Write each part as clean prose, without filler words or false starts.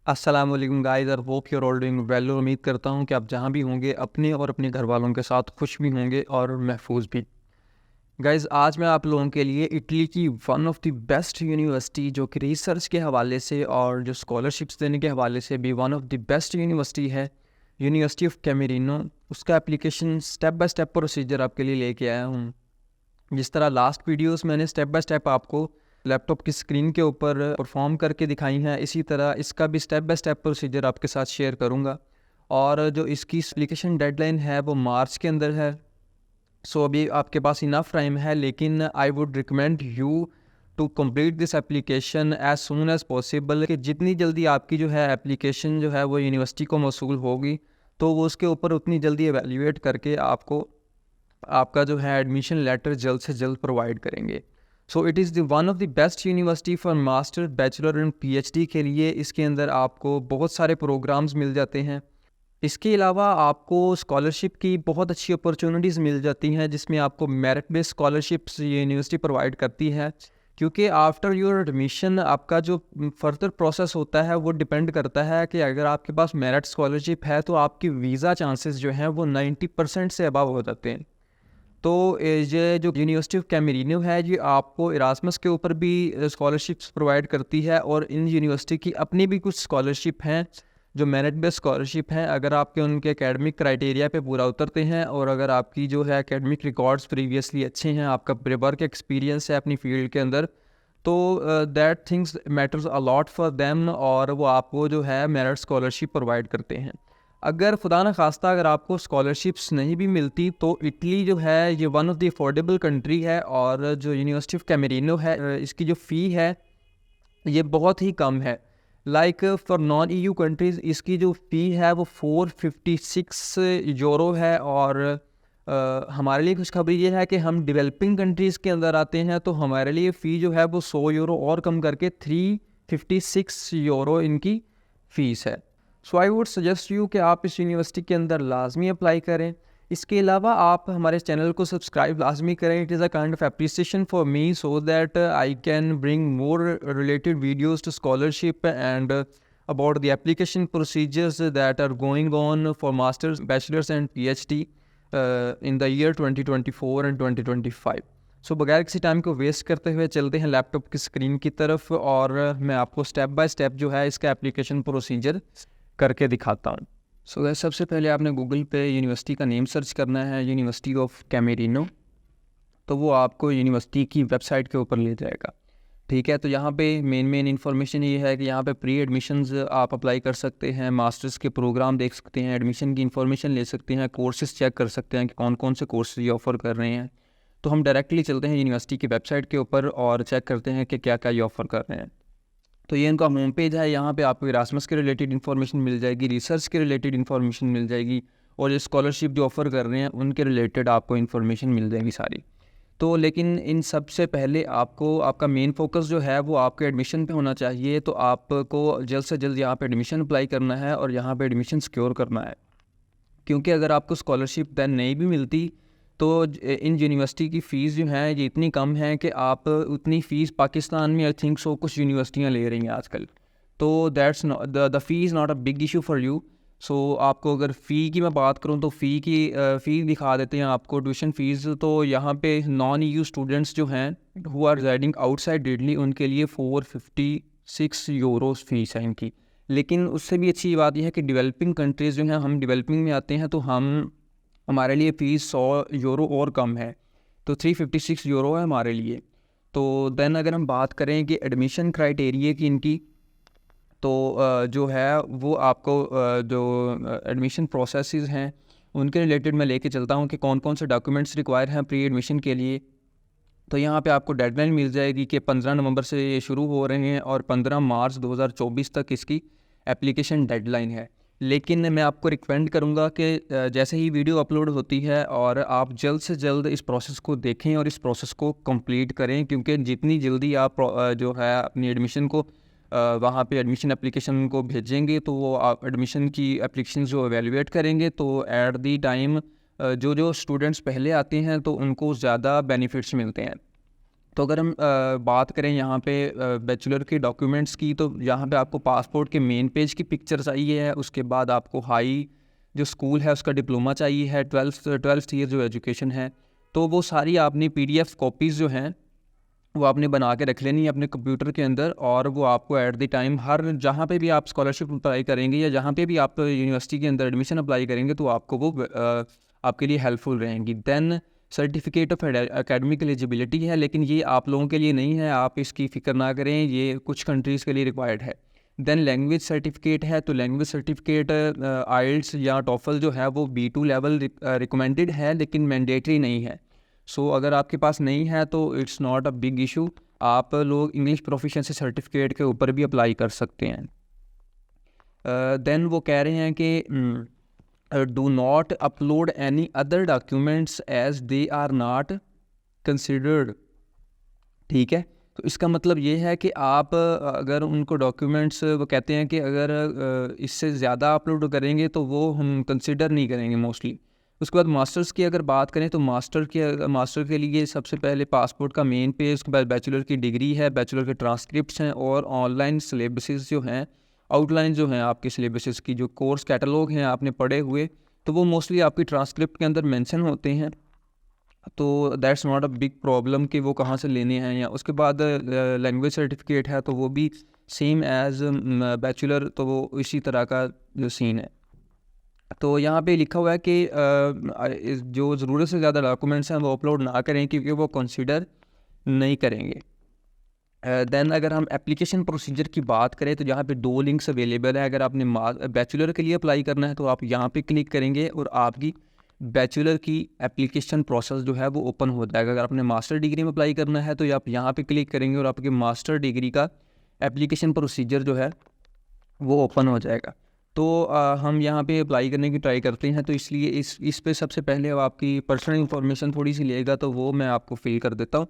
अस्सलाम वालेकुम गाइस और hope you are all doing well. उम्मीद करता हूँ कि आप जहाँ भी होंगे अपने और अपने घर वालों के साथ खुश भी होंगे और महफूज भी। गाइस आज मैं आप लोगों के लिए इटली की one of the best university जो कि रिसर्च के हवाले से और जो स्कॉलरशिप्स देने के हवाले से भी one of the best university है, यूनिवर्सिटी ऑफ कैमरीनो। उसका application step by step procedure आपके लिए लेके आया हूँ। जिस तरह लास्ट वीडियोस मैंने स्टेप बाय स्टेप आपको लैपटॉप की स्क्रीन के ऊपर परफॉर्म करके दिखाई हैं, इसी तरह इसका भी स्टेप बाय स्टेप प्रोसीजर आपके साथ शेयर करूंगा। और जो इसकी एप्लीकेशन डेडलाइन है वो मार्च के अंदर है। सो अभी आपके पास इनफ टाइम है, लेकिन I would recommend you to complete this application as soon as possible कि जितनी जल्दी आपकी जो है एप्लीकेशन जो है वो यूनिवर्सिटी को मौसूल होगी तो वो उसके ऊपर उतनी जल्दी एवेल्यूएट करके आपको आपका जो है एडमिशन लेटर जल्द से जल्द प्रोवाइड करेंगे। So it is the one of the best university for master, bachelor and PhD के लिए। इसके अंदर आपको बहुत सारे प्रोग्राम्स मिल जाते हैं। इसके अलावा आपको स्कॉलरशिप की बहुत अच्छी अपॉर्चुनिटीज़ मिल जाती हैं, जिसमें आपको merit based scholarships university provide करती है। क्योंकि आफ्टर योर एडमिशन आपका जो फर्दर प्रोसेस होता है वो डिपेंड करता है कि अगर आपके पास मेरिट स्कॉलरशिप है तो आपकी वीज़ा चांसेस जो हैं वो 90% से अबव हो जाते हैं। तो ये जो यूनिवर्सिटी ऑफ कैमरीनो है ये आपको इरास्मस के ऊपर भी स्कॉलरशिप्स प्रोवाइड करती है, और इन यूनिवर्सिटी की अपनी भी कुछ स्कॉलरशिप हैं जो मेरिट बेस्ड स्कॉलरशिप हैं। अगर आपके उनके एकेडमिक क्राइटेरिया पे पूरा उतरते हैं और अगर आपकी जो है एकेडमिक रिकॉर्ड्स प्रीवियसली अच्छे हैं, आपका वर्क एक्सपीरियंस है अपनी फील्ड के अंदर, तो that things matters a lot for them, और वो आपको जो है मेरिट स्कॉलरशिप प्रोवाइड करते हैं। अगर खुदा न खास्ता अगर आपको स्कॉलरशिप्स नहीं भी मिलती तो इटली जो है ये one of the affordable country है, और जो यूनिवर्सिटी ऑफ कैमरीनो है इसकी जो फ़ी है ये बहुत ही कम है। Like for non EU countries इसकी जो फ़ी है वो 456 यूरो है, और हमारे लिए खुशखबरी ये है कि हम डेवलपिंग कंट्रीज़ के अंदर आते हैं तो हमारे लिए फ़ी जो है वो 100 यूरो और कम करके 356 यूरो इनकी फ़ीस है। सो आई वुड सजेस्ट यू कि आप इस यूनिवर्सिटी के अंदर लाजमी अप्लाई करें। इसके अलावा आप हमारे चैनल को सब्सक्राइब लाजमी करें। It is a kind of appreciation for me so that I can bring more related videos to scholarship and about the application procedures that are going on for masters, bachelors and PhD in the year 2024 and 2025. सो बगैर किसी time को waste करते हुए चलते हैं laptop की screen की तरफ, और मैं आपको स्टेप बाय स्टेप जो है इसका एप्लीकेशन प्रोसीजर करके दिखाता हूँ। सो सबसे पहले आपने गूगल पे यूनिवर्सिटी का नेम सर्च करना है, यूनिवर्सिटी ऑफ कैमरीनो, तो वो आपको यूनिवर्सिटी की वेबसाइट के ऊपर ले जाएगा। ठीक है, तो यहाँ पे मेन इन्फॉर्मेशन ये है कि यहाँ पे प्री एडमिशन्स आप अप्लाई कर सकते हैं, मास्टर्स के प्रोग्राम देख सकते हैं, एडमिशन की इन्फॉर्मेशन ले सकते हैं, कोर्सेज चेक कर सकते हैं कि कौन कौन से कोर्सेज ये ऑफ़र कर रहे हैं। तो हम डायरेक्टली चलते हैं यूनिवर्सिटी की वेबसाइट के ऊपर और चेक करते हैं कि क्या क्या ये ऑफ़र कर रहे हैं। तो ये इनका होम पेज है। यहाँ पे आपको इरास्मस के रिलेटेड इन्फॉर्मेशन मिल जाएगी, रिसर्च के रिलेटेड इन्फॉर्मेशन मिल जाएगी, और ये स्कॉलरशिप जो ऑफ़र कर रहे हैं उनके रिलेटेड आपको इन्फॉर्मेशन मिल जाएगी सारी। तो लेकिन इन सब से पहले आपको आपका मेन फोकस जो है वो आपके एडमिशन पे होना चाहिए। तो आपको जल्द से जल्द यहाँ पे एडमिशन अप्लाई करना है और यहाँ पे एडमिशन सिक्योर करना है, क्योंकि अगर आपको स्कॉलरशिप दैन नहीं भी मिलती तो इन यूनिवर्सिटी की फ़ीस जो है ये इतनी कम है कि आप उतनी फ़ीस पाकिस्तान में आई थिंक सो कुछ यूनिवर्सिटियाँ ले रही हैं आजकल। तो that's the fee is not a big issue for you. So आपको अगर फ़ी की मैं बात करूं तो फ़ी दिखा देते हैं आपको, ट्यूशन फ़ीस। तो यहाँ पे नॉन ईयू स्टूडेंट्स जो हैं who are residing outside Italy उनके लिए 456 यूरोस फ़ीस है इनकी। लेकिन उससे भी अच्छी बात यह है कि डेवलपिंग कंट्रीज़ जो हैं, हम डेवलपिंग में आते हैं तो हमारे लिए फ़ीस 100 यूरो और कम है, तो 356 यूरो है हमारे लिए। तो दैन अगर हम बात करें कि एडमिशन क्राइटेरिया की इनकी, तो जो है वो आपको जो एडमिशन प्रोसेसेस हैं उनके रिलेटेड मैं लेके चलता हूँ कि कौन कौन से डॉक्यूमेंट्स रिक्वायर हैं प्री एडमिशन के लिए। तो यहाँ पे आपको डेडलाइन मिल जाएगी कि 15 नवंबर से ये शुरू हो रहे हैं और 15 मार्च 2024 तक इसकी एप्लीकेशन डेडलाइन है। लेकिन मैं आपको रिकमेंड करूँगा कि जैसे ही वीडियो अपलोड होती है और आप जल्द से जल्द इस प्रोसेस को देखें और इस प्रोसेस को कंप्लीट करें, क्योंकि जितनी जल्दी आप जो है अपनी एडमिशन को वहाँ पे एडमिशन एप्लीकेशन को भेजेंगे तो वो आप एडमिशन की एप्लीकेशन जो एवेलुएट करेंगे, तो एट दी टाइम जो स्टूडेंट्स पहले आते हैं तो उनको ज़्यादा बेनिफिट्स मिलते हैं। तो अगर हम बात करें यहाँ पे बैचलर के डॉक्यूमेंट्स की, तो यहाँ पे आपको पासपोर्ट के मेन पेज की पिक्चर चाहिए है, उसके बाद आपको हाई जो स्कूल है उसका डिप्लोमा चाहिए है, ट्वेल्थ ईयर जो एजुकेशन है, तो वो सारी आपने PDF कॉपीज़ जो हैं वो आपने बना के रख लेनी है अपने कंप्यूटर के अंदर, और वो आपको एट द टाइम हर जहाँ पे भी आप स्कॉलरशिप अप्लाई करेंगे या जहाँ पे भी आप यूनिवर्सिटी के अंदर एडमिशन अप्लाई करेंगे तो आपको वो आपके लिए हेल्पफुल रहेंगी। Then certificate of academic eligibility है, लेकिन ये आप लोगों के लिए नहीं है, आप इसकी फ़िक्र ना करें, ये कुछ कंट्रीज़ के लिए रिक्वायर्ड है। देन लैंग्वेज सर्टिफिकेट है, तो लैंग्वेज सर्टिफिकेट आइल्स या टॉफल जो है वो B2 लेवल रिकमेंडेड है, लेकिन मैंडेटरी नहीं है। सो अगर आपके पास नहीं है तो it's not a big issue, आप लोग इंग्लिश प्रोफिशिएंसी सर्टिफिकेट के ऊपर भी अप्लाई कर सकते हैं। देन वो कह रहे हैं कि do not upload any other documents as they are not considered. ठीक है, तो इसका मतलब ये है कि आप अगर उनको डॉक्यूमेंट्स वो कहते हैं कि अगर इससे ज़्यादा अपलोड करेंगे तो वो हम कंसिडर नहीं करेंगे मोस्टली। उसके बाद मास्टर्स की अगर बात करें तो मास्टर के लिए सबसे पहले पासपोर्ट का मेन पेज, उसके बाद बैचलर की डिग्री है, बैचलर के ट्रांसक्रिप्ट्स हैं, और ऑनलाइन सिलेबसेस जो हैं, आउटलाइन जो हैं आपके सिलेबसेस की, जो कोर्स कैटलॉग हैं आपने पढ़े हुए, तो वो मोस्टली आपकी ट्रांसक्रिप्ट के अंदर मेंशन होते हैं, तो that's not a big problem कि वो कहाँ से लेने हैं। या उसके बाद लैंग्वेज सर्टिफिकेट है, तो वो भी सेम एज़ बैचलर, तो वो इसी तरह का जो सीन है। तो यहाँ पे लिखा हुआ है कि जो ज़रूरत से ज़्यादा डॉक्यूमेंट्स हैं वो अपलोड ना करें, क्योंकि वो कंसिडर नहीं करेंगे। देन अगर हम एप्लीकेशन प्रोसीजर की बात करें तो यहाँ पे 2 लिंक्स अवेलेबल है। अगर आपने बैचलर के लिए अप्लाई करना है तो आप यहाँ पे क्लिक करेंगे और आपकी बैचलर की एप्लीकेशन प्रोसेस जो है वो ओपन हो जाएगा। अगर आपने मास्टर डिग्री में अप्लाई करना है तो आप यहाँ पे क्लिक करेंगे और आपकी मास्टर डिग्री का एप्लीकेशन प्रोसीजर जो है वो ओपन हो जाएगा। तो हम यहाँ पे अप्लाई करने की ट्राई करते हैं, तो इसलिए इस पे सबसे पहले आपकी पर्सनल इन्फॉर्मेशन थोड़ी सी लेगा, तो वो मैं आपको फिल कर देता हूँ।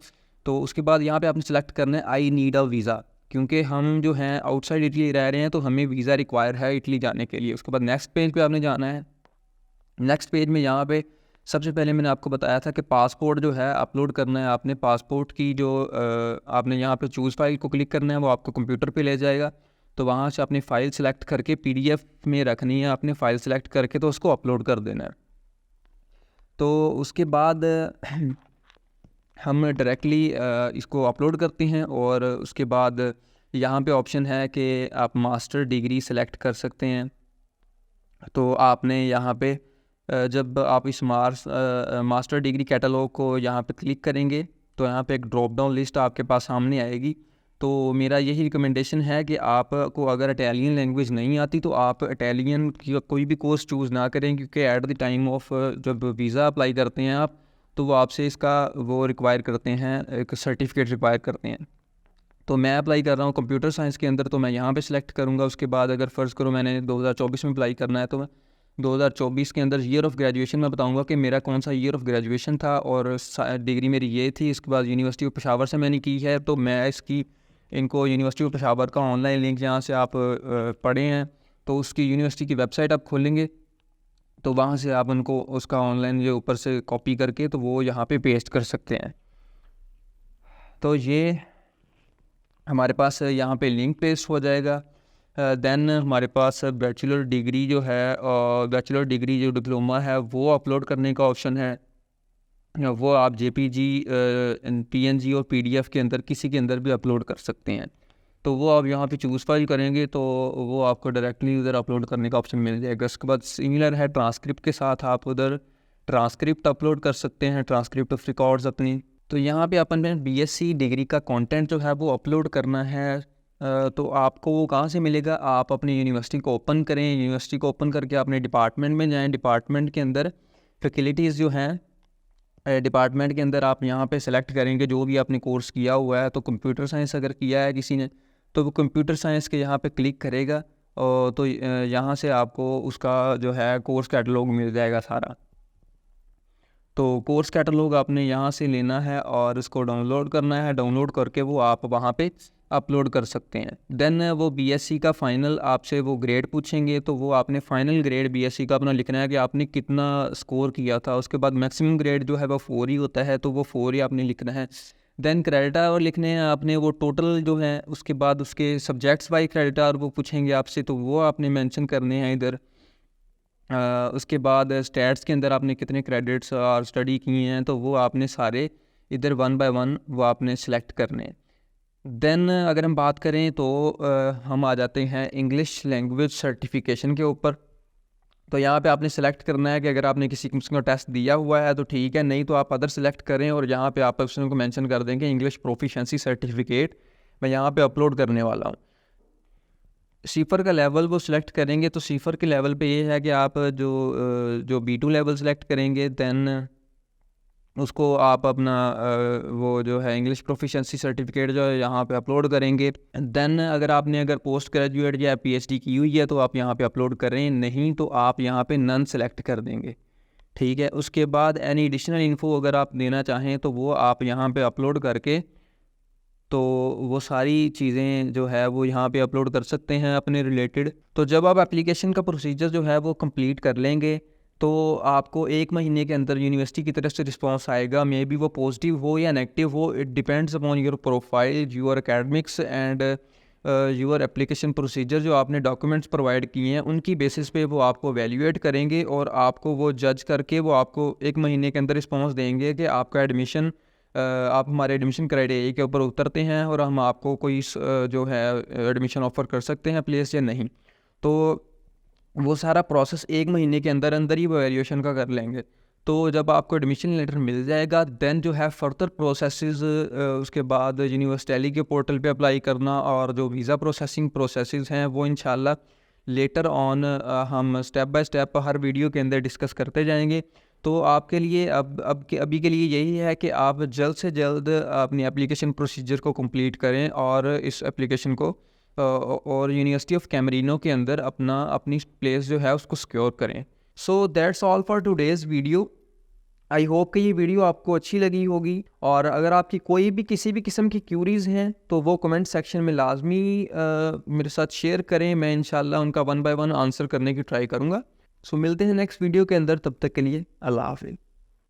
तो उसके बाद यहाँ पे आपने सेलेक्ट करना है आई नीड अ वीज़ा, क्योंकि हम जो हैं आउटसाइड इटली रह रहे हैं तो हमें वीज़ा रिक्वायर है इटली जाने के लिए। उसके बाद नेक्स्ट पेज पे आपने जाना है। नेक्स्ट पेज में यहाँ पे सबसे पहले मैंने आपको बताया था कि पासपोर्ट जो है अपलोड करना है आपने। पासपोर्ट की जो आपने यहाँ पे चूज़ फाइल को क्लिक करना है, वो आपको कंप्यूटर पे ले जाएगा, तो वहाँ से अपनी फ़ाइल सेलेक्ट करके PDF में रखनी है, आपने फ़ाइल सेलेक्ट करके तो उसको अपलोड कर देना है। तो उसके बाद हम डायरेक्टली इसको अपलोड करते हैं, और उसके बाद यहाँ पे ऑप्शन है कि आप मास्टर डिग्री सेलेक्ट कर सकते हैं। तो आपने यहाँ पे जब आप इस मास्टर डिग्री कैटलॉग को यहाँ पे क्लिक करेंगे तो यहाँ पे एक ड्रॉप डाउन लिस्ट आपके पास सामने आएगी। तो मेरा यही रिकमेंडेशन है कि आपको अगर इटालियन लैंग्वेज नहीं आती तो आप इटालियन की कोई भी कोर्स चूज़ ना करें, क्योंकि एट द टाइम ऑफ जब वीज़ा अप्लाई करते हैं आप, तो वो आपसे इसका वो रिक्वायर करते हैं, एक सर्टिफिकेट रिक्वायर करते हैं। तो मैं अप्लाई कर रहा हूँ कंप्यूटर साइंस के अंदर, तो मैं यहाँ पे सिलेक्ट करूँगा। उसके बाद अगर फ़र्ज़ करो मैंने 2024 में अप्लाई करना है, तो मैं 2024 के अंदर ईयर ऑफ़ ग्रेजुएशन में बताऊँगा कि मेरा कौन सा ईयर ऑफ़ ग्रेजुएशन था, और डिग्री मेरी ये थी। इसके बाद यूनिवर्सिटी ऑफ पेशावर से मैंने की है, तो मैं इनको यूनिवर्सिटी ऑफ पेशावर का ऑनलाइन लिंक जहाँ से आप पढ़े हैं, तो उसकी यूनिवर्सिटी की वेबसाइट आप खोलेंगे, तो वहाँ से आप उनको उसका ऑनलाइन जो ऊपर से कॉपी करके तो वो यहाँ पे पेस्ट कर सकते हैं। तो ये हमारे पास यहाँ पे लिंक पेस्ट हो जाएगा। देन हमारे पास बैचलर डिग्री जो है, बैचलर डिग्री जो डिप्लोमा है वो अपलोड करने का ऑप्शन है। वो आप JPG, PNG और PDF के अंदर किसी के अंदर भी अपलोड कर सकते हैं। तो वो आप यहाँ पे चूज़ फाइल करेंगे तो वो आपको डायरेक्टली उधर अपलोड करने का ऑप्शन मिल जाएगा। उसके बाद सिमिलर है ट्रांसक्रिप्ट के साथ, आप उधर ट्रांसक्रिप्ट अपलोड कर सकते हैं, ट्रांसक्रिप्ट ऑफ रिकॉर्ड्स अपनी। तो यहाँ पे अपन में BSc डिग्री का कंटेंट जो है वो अपलोड करना है। तो आपको वो कहाँ से मिलेगा? आप अपनी यूनिवर्सिटी को ओपन करें, यूनिवर्सिटी को ओपन करके अपने डिपार्टमेंट में जाएँ। डिपार्टमेंट के अंदर फैकल्टीज़ जो हैं, डिपार्टमेंट के अंदर आप यहाँ पे सेलेक्ट करेंगे जो भी आपने कोर्स किया हुआ है। तो कंप्यूटर साइंस अगर किया है किसी ने तो वो कंप्यूटर साइंस के यहाँ पे क्लिक करेगा, और तो यहाँ से आपको उसका जो है कोर्स कैटलॉग मिल जाएगा सारा। तो कोर्स कैटलॉग आपने यहाँ से लेना है और उसको डाउनलोड करना है। डाउनलोड करके वो आप वहाँ पे अपलोड कर सकते हैं। देन वो BSc का फ़ाइनल आपसे वो ग्रेड पूछेंगे, तो वो आपने फ़ाइनल ग्रेड BSc का अपना लिखना है कि आपने कितना स्कोर किया था। उसके बाद मैक्सिमम ग्रेड जो है वो 4 ही होता है, तो वो 4 ही आपने लिखना है। देन क्रेडिट आवर लिखने हैं आपने, वो टोटल जो है, उसके बाद उसके सब्जेक्ट्स बाई क्रेडिट आवर वो पूछेंगे आपसे, तो वो आपने मेंशन करने हैं इधर। उसके बाद स्टैट्स के अंदर आपने कितने क्रेडिट्स और स्टडी किए हैं, तो वो आपने सारे इधर 1 बाय 1 वो आपने सेलेक्ट करने हैं। देन अगर हम बात करें तो हम आ जाते हैं इंग्लिश लैंग्वेज सर्टिफिकेशन के ऊपर। तो यहाँ पे आपने सेलेक्ट करना है कि अगर आपने किसी किस्म का टेस्ट दिया हुआ है तो ठीक है, नहीं तो आप अदर सेलेक्ट करें और यहाँ पे आप ऑप्शन को मेंशन कर देंगे इंग्लिश प्रोफिशिएंसी सर्टिफिकेट मैं यहाँ पे अपलोड करने वाला हूँ। सीफर का लेवल वो सिलेक्ट करेंगे, तो सीफर के लेवल पे ये है कि आप जो B2 लेवल सेलेक्ट करेंगे, दैन उसको आप अपना वो जो है इंग्लिश प्रोफिशिएंसी सर्टिफिकेट जो है यहाँ पे अपलोड करेंगे। देन अगर पोस्ट ग्रेजुएट या PhD की हुई है तो आप यहाँ पे अपलोड करें, नहीं तो आप यहाँ पे नन सेलेक्ट कर देंगे, ठीक है। उसके बाद एनी एडिशनल इन्फो अगर आप देना चाहें तो वो आप यहाँ पे अपलोड करके, तो वो सारी चीज़ें जो है वो यहाँ पे अपलोड कर सकते हैं अपने रिलेटेड। तो जब आप एप्लीकेशन का प्रोसीजर जो है वो कंप्लीट कर लेंगे तो आपको 1 महीने के अंदर यूनिवर्सिटी की तरफ से रिस्पांस आएगा। मे बी वो पॉजिटिव हो या नेगेटिव हो, it depends upon your profile, your academics and your application procedure. जो आपने डॉक्यूमेंट्स प्रोवाइड किए हैं उनकी बेसिस पे वो आपको वैल्यूएट करेंगे और आपको वो जज करके वो आपको 1 महीने के अंदर रिस्पांस देंगे कि आपका एडमिशन आप हमारे एडमिशन क्राइटेरिया के ऊपर उतरते हैं और हम आपको कोई जो है एडमिशन ऑफ़र कर सकते हैं प्लेस या नहीं। तो वो सारा प्रोसेस 1 महीने के अंदर अंदर ही वो वैल्यूएशन का कर लेंगे। तो जब आपको एडमिशन लेटर मिल जाएगा देन जो है फर्दर प्रोसेसेस, उसके बाद यूनिवर्सिटी के पोर्टल पे अप्लाई करना और जो वीज़ा प्रोसेसिंग प्रोसेसेस हैं वो इंशाल्लाह लेटर ऑन हम step by step her video के अंदर डिस्कस करते जाएंगे। तो आपके लिए अभी के लिए यही है कि आप जल्द से जल्द अपनी एप्लीकेशन प्रोसीजर को कंप्लीट करें और इस एप्लीकेशन को और यूनिवर्सिटी ऑफ कैमरीनो के अंदर अपनी प्लेस जो है उसको सिक्योर करें। So that's all for today's video. I hope कि ये वीडियो आपको अच्छी लगी होगी, और अगर आपकी कोई भी किसी भी किस्म की क्यूरीज़ हैं तो वो कमेंट सेक्शन में लाजमी मेरे साथ शेयर करें। मैं इंशाल्लाह उनका 1 बाय 1 आंसर करने की ट्राई करूँगा। सो मिलते हैं नेक्स्ट वीडियो के अंदर, तब तक के लिए अल्लाह हाफ़िज़।